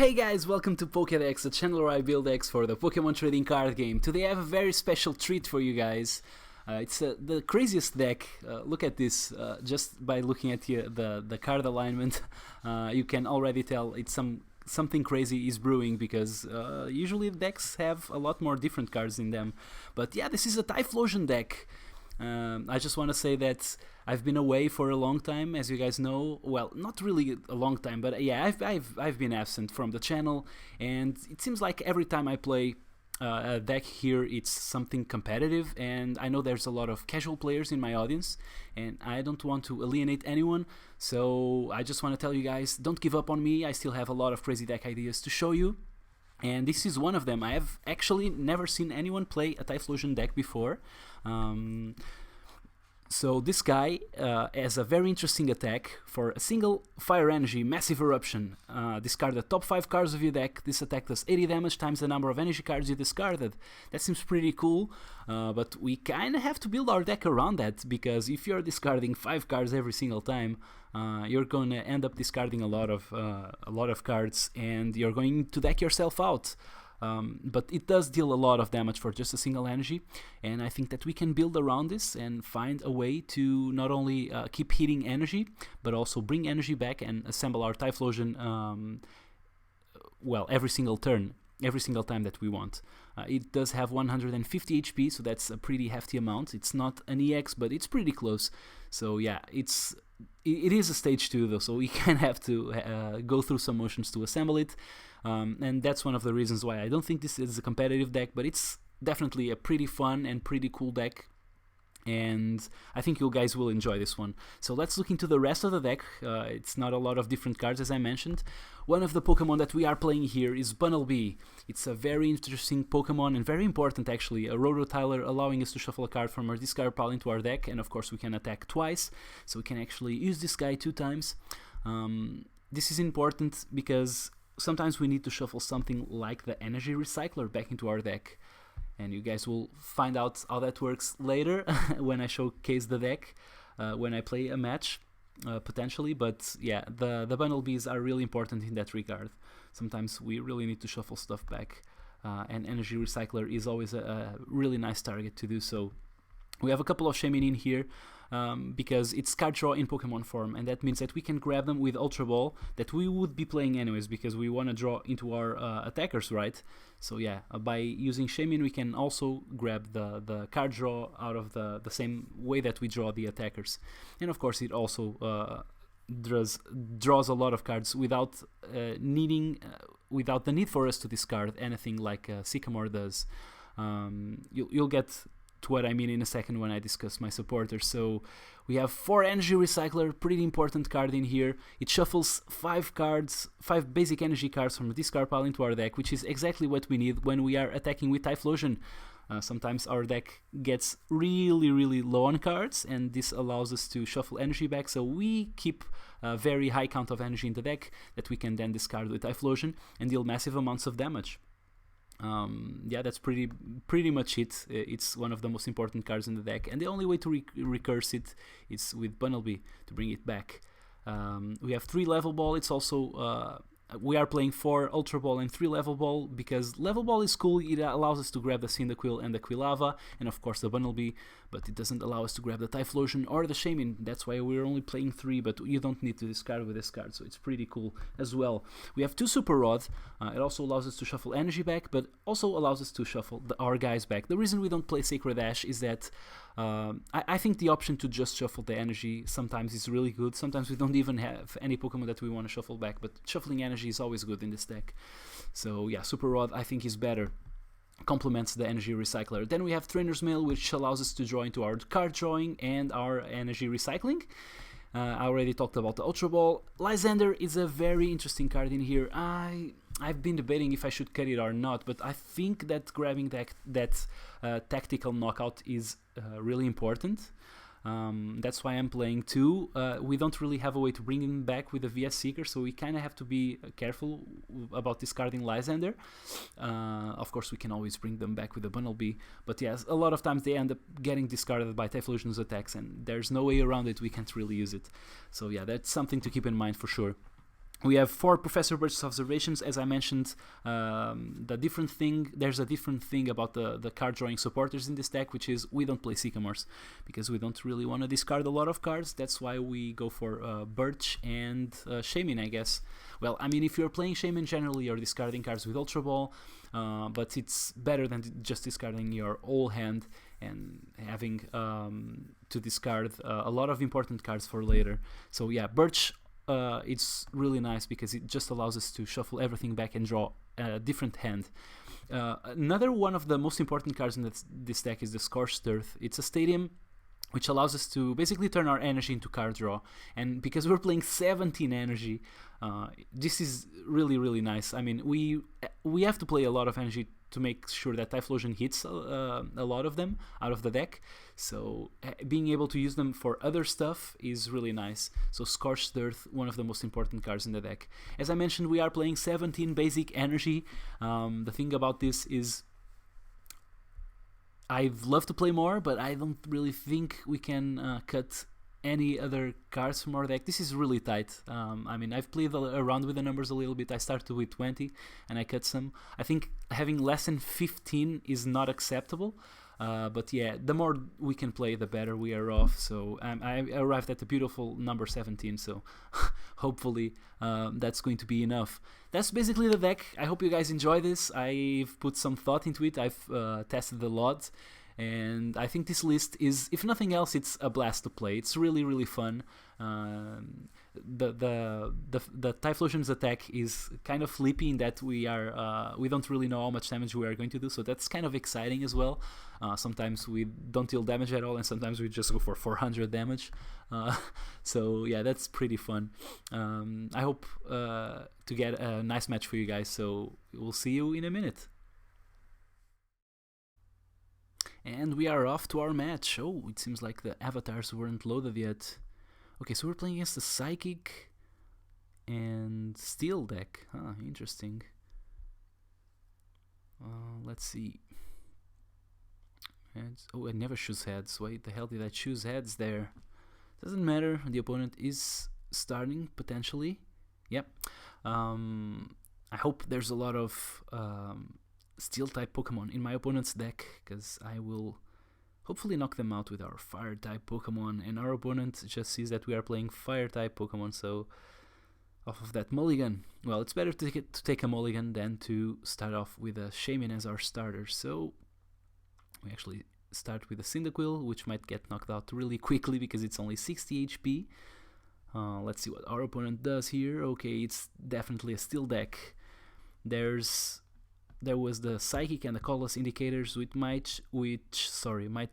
Hey guys, welcome to Pokédex, the channel where I build decks for the Pokemon trading card game. Today I have a very special treat for you guys. It's the craziest deck. Look at this. Just by looking at the card alignment, you can already tell it's something crazy is brewing, because usually the decks have a lot more different cards in them. But yeah, this is a Typhlosion deck. I just want to say that I've been away for a long time, as you guys know. Well, not really a long time, but yeah, I've been absent from the channel, and it seems like every time I play a deck here, it's something competitive, and I know there's a lot of casual players in my audience, and I don't want to alienate anyone, so I just want to tell you guys, don't give up on me. I still have a lot of crazy deck ideas to show you. And this is one of them. I have actually never seen anyone play a Typhlosion deck before. So this guy has a very interesting attack. For a single fire energy, massive eruption. Discard the top 5 cards of your deck. This attack does 80 damage times the number of energy cards you discarded. That seems pretty cool, but we kind of have to build our deck around that, because if you're discarding 5 cards every single time, you're going to end up discarding a lot of cards, and you're going to deck yourself out. But it does deal a lot of damage for just a single energy, and I think that we can build around this and find a way to not only keep hitting energy, but also bring energy back and assemble our Typhlosion well, every single turn, every single time that we want. It does have 150 HP, so that's a pretty hefty amount. It's not an EX, but it's pretty close. So yeah, it is a stage 2 though, so we can have to go through some motions to assemble it. And that's one of the reasons why I don't think this is a competitive deck, but it's definitely a pretty fun and pretty cool deck, and I think you guys will enjoy this one. So let's look into the rest of the deck. It's not a lot of different cards, as I mentioned. One of the Pokemon that we are playing here is Bunnelby. It's a very interesting Pokemon and very important, actually. A Rototiler, allowing us to shuffle a card from our discard pile into our deck, and of course we can attack twice, so we can actually use this guy 2 times. This is important because sometimes we need to shuffle something like the Energy Recycler back into our deck, and you guys will find out how that works later when I showcase the deck, when I play a match, potentially. But yeah, the Bunnelbees are really important in that regard. Sometimes we really need to shuffle stuff back, and Energy Recycler is always a really nice target to do so. We have a couple of Shaymin in here, because it's card draw in Pokemon form, and that means that we can grab them with Ultra Ball that we would be playing anyways, because we want to draw into our attackers, right? So yeah, by using Shaymin we can also grab the card draw out of the same way that we draw the attackers. And of course it also draws a lot of cards without without the need for us to discard anything like Sycamore does. You'll get to what I mean in a second when I discuss my supporters. So we have 4 Energy Recycler, pretty important card in here. It shuffles 5 basic energy cards from the discard pile into our deck, which is exactly what we need when we are attacking with Typhlosion. Sometimes our deck gets really low on cards, and this allows us to shuffle energy back, so we keep a very high count of energy in the deck that we can then discard with Typhlosion and deal massive amounts of damage. Yeah, that's pretty much it. It's one of the most important cards in the deck, and the only way to recurse it is with Bunnelby to bring it back. We have 3 Level Ball. It's also we are playing 4 Ultra Ball and 3 Level Ball, because Level Ball is cool. It allows us to grab the Cyndaquil and the Quilava, and of course the Bunnelby, but it doesn't allow us to grab the Typhlosion or the Shaymin. That's why we're only playing 3, but you don't need to discard with this card, so it's pretty cool as well. We have 2 Super Rod. It also allows us to shuffle energy back, but also allows us to shuffle our guys back. The reason we don't play Sacred Ash is that I think the option to just shuffle the energy sometimes is really good. Sometimes we don't even have any Pokemon that we want to shuffle back, but shuffling energy is always good in this deck. So yeah, Super Rod I think is better, complements the Energy Recycler. Then we have Trainer's Mail, which allows us to draw into our card drawing and our energy recycling. I already talked about the Ultra Ball. Lysander is a very interesting card in here. I've been debating if I should cut it or not, but I think that grabbing that tactical knockout is really important. That's why I'm playing 2. We don't really have a way to bring him back with a VS Seeker, so we kind of have to be careful about discarding Lysander. Of course, we can always bring them back with a Bunnelby, but yes, a lot of times they end up getting discarded by Typhlosion's attacks, and there's no way around it. We can't really use it. So yeah, that's something to keep in mind for sure. We have 4 Professor Birch's observations, as I mentioned. There's a different thing about the card drawing supporters in this deck, which is we don't play Sycamores because we don't really want to discard a lot of cards. That's why we go for Birch and Shaman, I guess. Well, I mean, if you're playing Shaman, generally you're discarding cards with Ultra Ball, but it's better than just discarding your whole hand and having to discard a lot of important cards for later. So yeah, Birch. It's really nice because it just allows us to shuffle everything back and draw a different hand. Another one of the most important cards in this deck is the Scorched Earth. It's a stadium which allows us to basically turn our energy into card draw. And because we're playing 17 energy, this is really, really nice. I mean, we have to play a lot of energy to make sure that Typhlosion hits a lot of them out of the deck. So being able to use them for other stuff is really nice. So Scorched Earth, one of the most important cards in the deck. As I mentioned, we are playing 17 basic energy. The thing about this is I'd love to play more, but I don't really think we can cut any other cards from our deck. This is really tight. I mean, I've played around with the numbers a little bit. I started with 20 and I cut some. I think having less than 15 is not acceptable. But yeah, the more we can play, the better we are off. So I arrived at the beautiful number 17. So hopefully that's going to be enough. That's basically the deck. I hope you guys enjoy this. I've put some thought into it. I've tested a lot. And I think this list is, if nothing else, it's a blast to play. It's really, really fun. The Typhlosion's attack is kind of flippy in that we don't really know how much damage we are going to do, so that's kind of exciting as well. Sometimes we don't deal damage at all, and sometimes we just go for 400 damage. So yeah, that's pretty fun. I hope to get a nice match for you guys, so we'll see you in a minute. And we are off to our match. Oh, it seems like the avatars weren't loaded yet. Okay, so we're playing against the Psychic and Steel deck. Huh, interesting. Let's see. Heads. Oh, I never choose heads. Why the hell did I choose heads there? Doesn't matter. The opponent is starting, potentially. Yep. I hope there's a lot of Steel type Pokemon in my opponent's deck, because I will hopefully knock them out with our Fire type Pokemon, and our opponent just sees that we are playing Fire type Pokemon, so off of that mulligan. Well, it's better to take a mulligan than to start off with a Shaman as our starter, so we actually start with a Cyndaquil, which might get knocked out really quickly because it's only 60 HP. Let's see what our opponent does here. Okay, it's definitely a Steel deck. There was the Psychic and the Colorless indicators, which might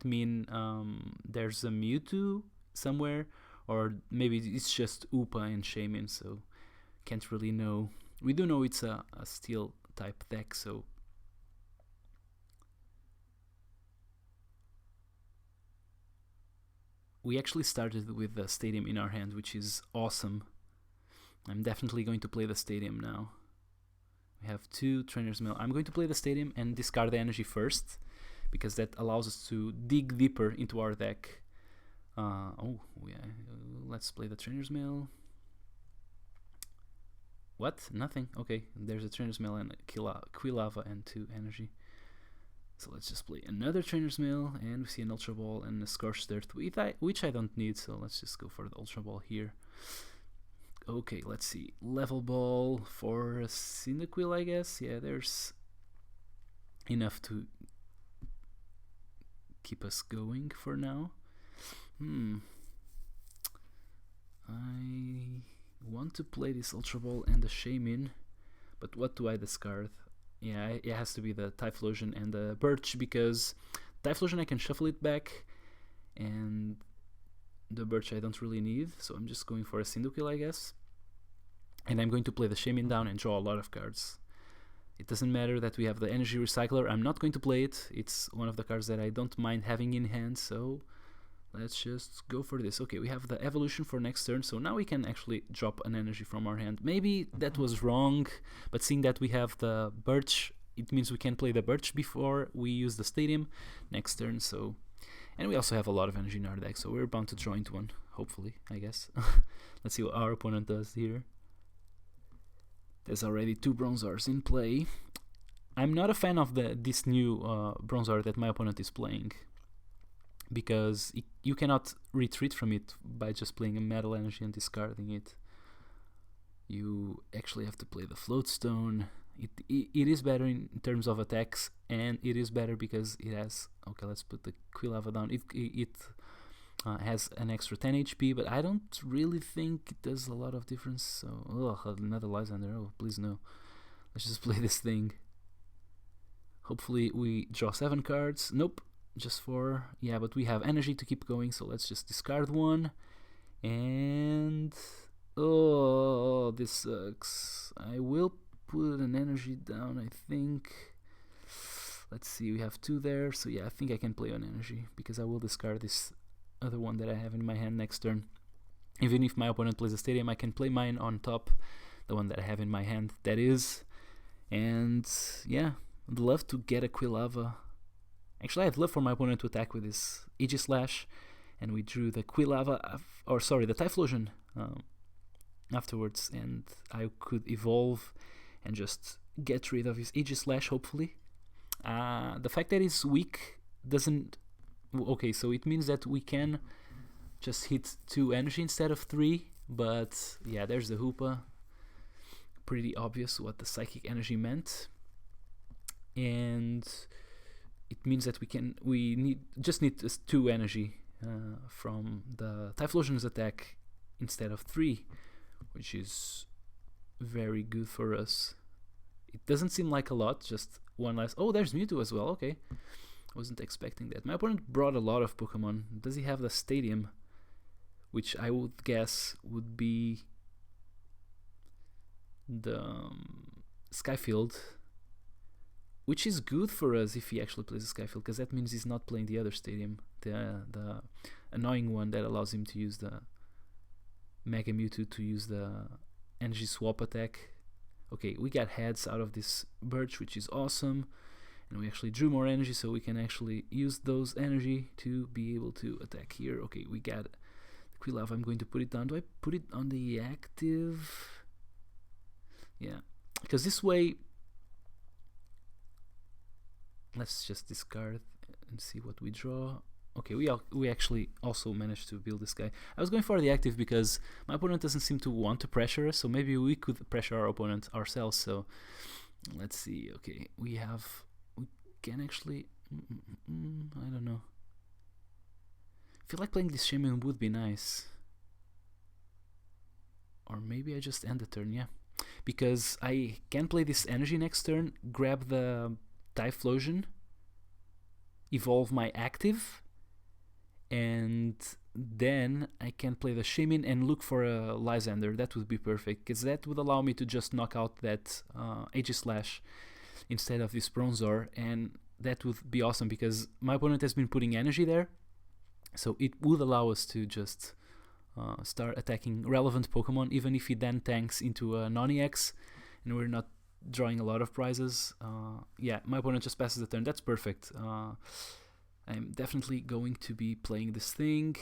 mean there's a Mewtwo somewhere, or maybe it's just Upa and Shaman, so can't really know. We do know it's a Steel type deck, so we actually started with the Stadium in our hand, which is awesome. I'm definitely going to play the Stadium now. We have 2 Trainer's Mail. I'm going to play the Stadium and discard the energy first, because that allows us to dig deeper into our deck. Let's play the Trainer's Mail. What? Nothing? Okay, there's a Trainer's Mail and a Quilava and 2 energy. So let's just play another Trainer's Mail, and we see an Ultra Ball and a Scorched Earth, which I don't need, so let's just go for the Ultra Ball here. Okay, let's see. Level Ball for a Cyndaquil, I guess. Yeah, there's enough to keep us going for now. I want to play this Ultra Ball and the Shaman, but what do I discard? Yeah, it has to be the Typhlosion and the Birch, because Typhlosion I can shuffle it back, and the Birch I don't really need, so I'm just going for a Cyndaquil, I guess. And I'm going to play the Shaman down and draw a lot of cards. It doesn't matter that we have the Energy Recycler, I'm not going to play it. It's one of the cards that I don't mind having in hand, so let's just go for this. Okay, we have the Evolution for next turn, so now we can actually drop an energy from our hand. Maybe that was wrong, but seeing that we have the Birch, it means we can play the Birch before we use the Stadium next turn, so... And we also have a lot of energy in our deck, so we're bound to draw into one, hopefully, I guess. Let's see what our opponent does here. There's already 2 Bronzors in play. I'm not a fan of this new Bronzor that my opponent is playing, because you cannot retreat from it by just playing a Metal Energy and discarding it. You actually have to play the Floatstone. It is better in terms of attacks, and it is better because it has... Okay, let's put the Quilava down. It has an extra 10 HP, but I don't really think it does a lot of difference. So, another Lysander. Oh, please no. Let's just play this thing. Hopefully we draw 7 cards. Nope, just 4. Yeah, but we have energy to keep going, so let's just discard 1. And... oh, this sucks. I will put an energy down, I think. Let's see, we have 2 there, so yeah, I think I can play an energy, because I will discard this other one that I have in my hand next turn. Even if my opponent plays a Stadium, I can play mine on top, the one that I have in my hand, that is. And yeah, I'd love to get a Quilava. Actually, I'd love for my opponent to attack with this Aegislash, and we drew the Quilava, or sorry, the Typhlosion afterwards, and I could evolve and just get rid of his Aegislash, hopefully. The fact that it's weak doesn't... okay, so it means that we can just hit 2 energy instead of 3, but yeah, there's the Hoopa. Pretty obvious what the Psychic Energy meant. And it means that we just need 2 energy from the Typhlosion's attack instead of 3, which is very good for us. It doesn't seem like a lot, just 1 less... oh, there's Mewtwo as well, okay. Wasn't expecting that. My opponent brought a lot of Pokemon. Does he have the Stadium? Which I would guess would be the Skyfield, which is good for us if he actually plays a Skyfield, because that means he's not playing the other Stadium, the annoying one that allows him to use the Mega Mewtwo to use the Energy Swap attack. Okay, we got heads out of this Birch, which is awesome. And we actually drew more energy, so we can actually use those energy to be able to attack here. Okay, we got the Quilava. I'm going to put it down. Do I put it on the active? Yeah, because this way... let's just discard and see what we draw. Okay, we actually also managed to build this guy. I was going for the active because my opponent doesn't seem to want to pressure us, so maybe we could pressure our opponent ourselves. So let's see. Okay, we can actually... I don't know. I feel like playing this Shaman would be nice. Or maybe I just end the turn, yeah. Because I can play this energy next turn, grab the Typhlosion, evolve my active, and then I can play the Shaman and look for a Lysander. That would be perfect, because that would allow me to just knock out that Aegislash instead of this Bronzor, and that would be awesome because my opponent has been putting energy there, so it would allow us to just start attacking relevant Pokemon, even if he then tanks into a non-EX and we're not drawing a lot of prizes. Yeah, my opponent just passes the turn. That's perfect. I'm definitely going to be playing this thing,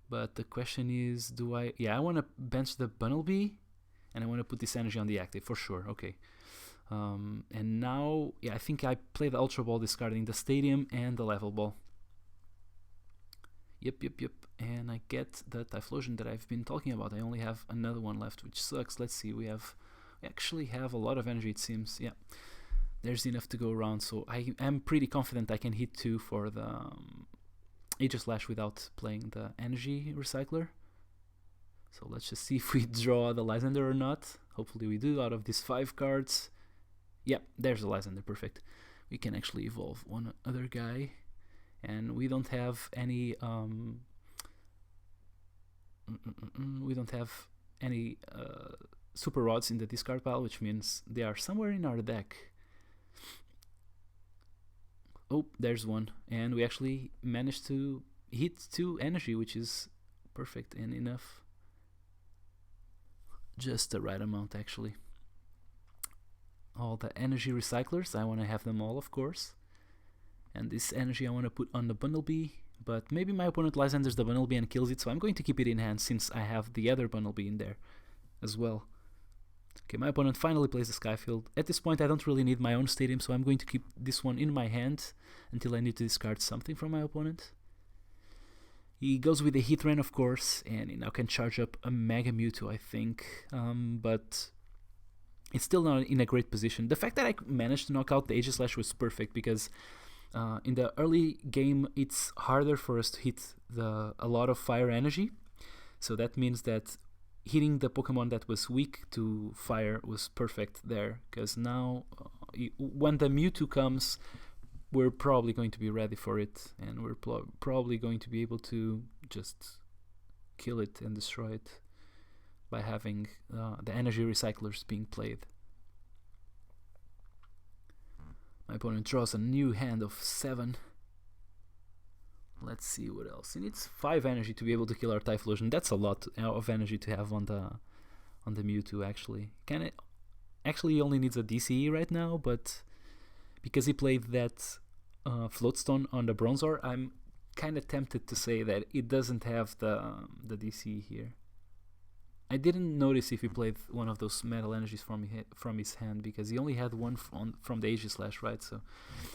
but the question is, I want to bench the Bunnelby and I want to put this energy on the active for sure. Okay. And now, yeah, I think I play the Ultra Ball, discarding the Stadium and the Level Ball. Yep. And I get the Typhlosion that I've been talking about. I only have another one left, which sucks. Let's see, we actually have a lot of energy, it seems. Yeah, there's enough to go around, so I am pretty confident I can hit 2 for the Aegislash without playing the Energy Recycler. So let's just see if we draw the Lysander or not. Hopefully we do, out of these 5 cards. Yep, there's the Lysander, perfect. We can actually evolve one other guy, and we don't have any Super Rods in the discard pile, which means they are somewhere in our deck. Oh, there's one, and we actually managed to hit 2 energy, which is perfect and enough. Just the right amount, actually. All the energy recyclers, I want to have them all, of course. And this energy I want to put on the Bunnelby, but maybe my opponent Lysanders the Bunnelby and kills it, so I'm going to keep it in hand since I have the other Bunnelby in there as well. Okay, my opponent finally plays the Skyfield. At this point, I don't really need my own stadium, so I'm going to keep this one in my hand until I need to discard something from my opponent. He goes with the Heatran, of course, and he now can charge up a Mega Mewtwo, I think. But it's still not in a great position. The fact that I managed to knock out the Aegislash was perfect, because in the early game, it's harder for us to hit a lot of fire energy. So that means that hitting the Pokemon that was weak to fire was perfect there, because now when the Mewtwo comes, we're probably going to be ready for it, and we're probably going to be able to just kill it and destroy it by having the energy recyclers being played. My opponent draws a new hand of 7. Let's see what else. He needs 5 energy to be able to kill our Typhlosion. That's a lot of energy to have on the Mewtwo, actually. Actually, he only needs a DCE right now, but because he played that Floatstone on the Bronzor, I'm kind of tempted to say that it doesn't have the DCE here. I didn't notice if he played one of those metal energies from his hand, because he only had one from the Aegislash, right? So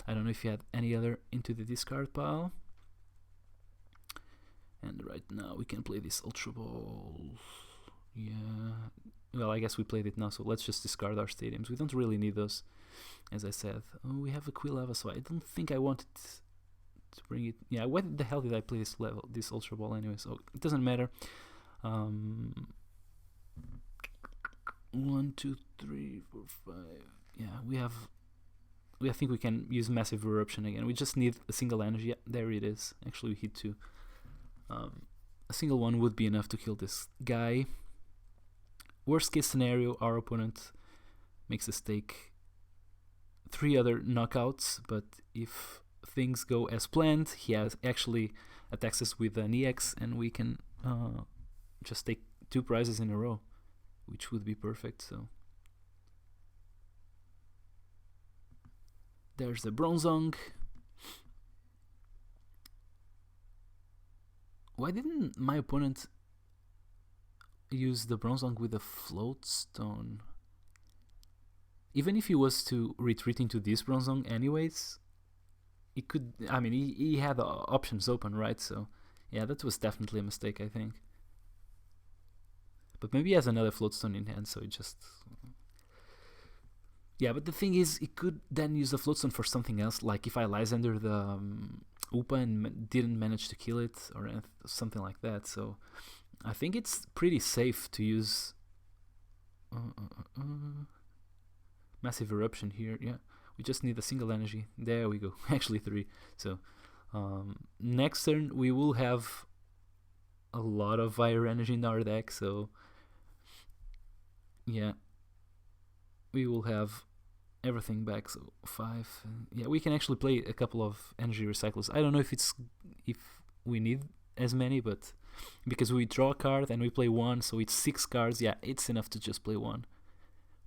I don't know if he had any other into the discard pile. And right now we can play this Ultra Ball. Yeah. Well, I guess we played it now, so let's just discard our stadiums. We don't really need those, as I said. Oh, we have a Quilava, so I don't think I wanted to bring it. Yeah, why the hell did I play this Ultra Ball anyway? So it doesn't matter. 1, 2, 3, 4, 5. Yeah, I think we can use Massive Eruption again. We just need a single energy. Yeah, there it is. Actually, we hit 2. A single one would be enough to kill this guy. Worst case scenario, our opponent makes us take 3 other knockouts, but if things go as planned, he actually attacks us with an EX, and we can just take 2 prizes in a row, which would be perfect. So there's the Bronzong. Why didn't my opponent use the Bronzong with a Floatstone? Even if he was to retreat into this Bronzong anyways, he could. I mean, he had options open, right? So yeah, that was definitely a mistake, I think. But maybe he has another Floatstone in hand, so it just... Yeah, but the thing is, he could then use the Floatstone for something else, like if I Lysander the Upa and didn't manage to kill it, or something like that. So I think it's pretty safe to use Massive Eruption here. Yeah, we just need a single energy. There we go. Actually 3. So next turn we will have a lot of fire energy in our deck, so yeah, we will have everything back. So 5. Yeah, we can actually play a couple of energy recyclers. I don't know if we need as many, but because we draw a card and we play 1, so it's 6 cards. Yeah, it's enough to just play 1.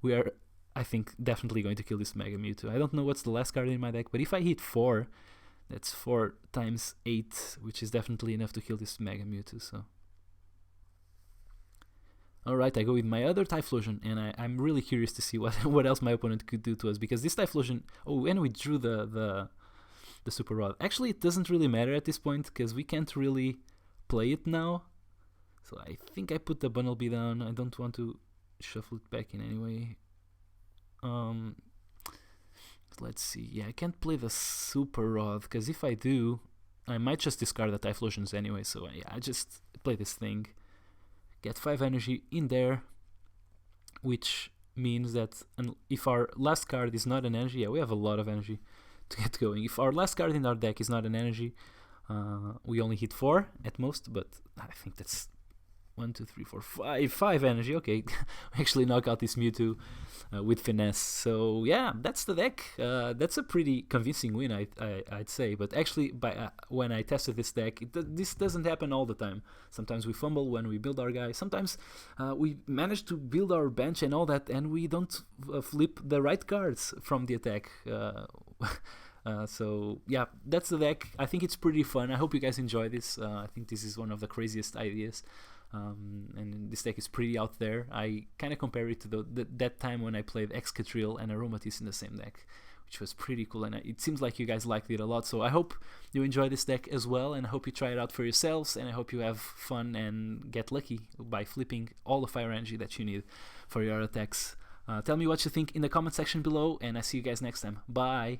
We are, I think, definitely going to kill this Mega Mewtwo. I don't know what's the last card in my deck, but if I hit 4, that's 4 times 8, which is definitely enough to kill this Mega Mewtwo. So alright, I go with my other Typhlosion, and I'm really curious to see what else my opponent could do to us, because this Typhlosion... Oh, and we drew the Super Rod. Actually, it doesn't really matter at this point, because we can't really play it now. So I think I put the Bunnelby down. I don't want to shuffle it back in any way. Let's see. Yeah, I can't play the Super Rod, because if I do, I might just discard the Typhlosions anyway. So yeah, I just play this thing. Get 5 energy in there, which means that if our last card is not an energy, yeah, we have a lot of energy to get going. If our last card in our deck is not an energy, we only hit 4 at most, but I think that's 1, 2, 3, 4, 5 energy. Okay, we actually knock out this Mewtwo with finesse. So yeah, that's the deck. That's a pretty convincing win, I'd say. But actually, when I tested this deck, this doesn't happen all the time. Sometimes we fumble when we build our guy. Sometimes we manage to build our bench and all that, and we don't flip the right cards from the attack. So yeah, that's the deck. I think it's pretty fun. I hope you guys enjoy this. I think this is one of the craziest ideas And this deck is pretty out there. I kind of compare it to that time when I played Excatriel and Aromatisse in the same deck, which was pretty cool, and it seems like you guys liked it a lot. So I hope you enjoy this deck as well, and I hope you try it out for yourselves, and I hope you have fun and get lucky by flipping all the fire energy that you need for your attacks. Tell me what you think in the comment section below, and I see you guys next time. Bye!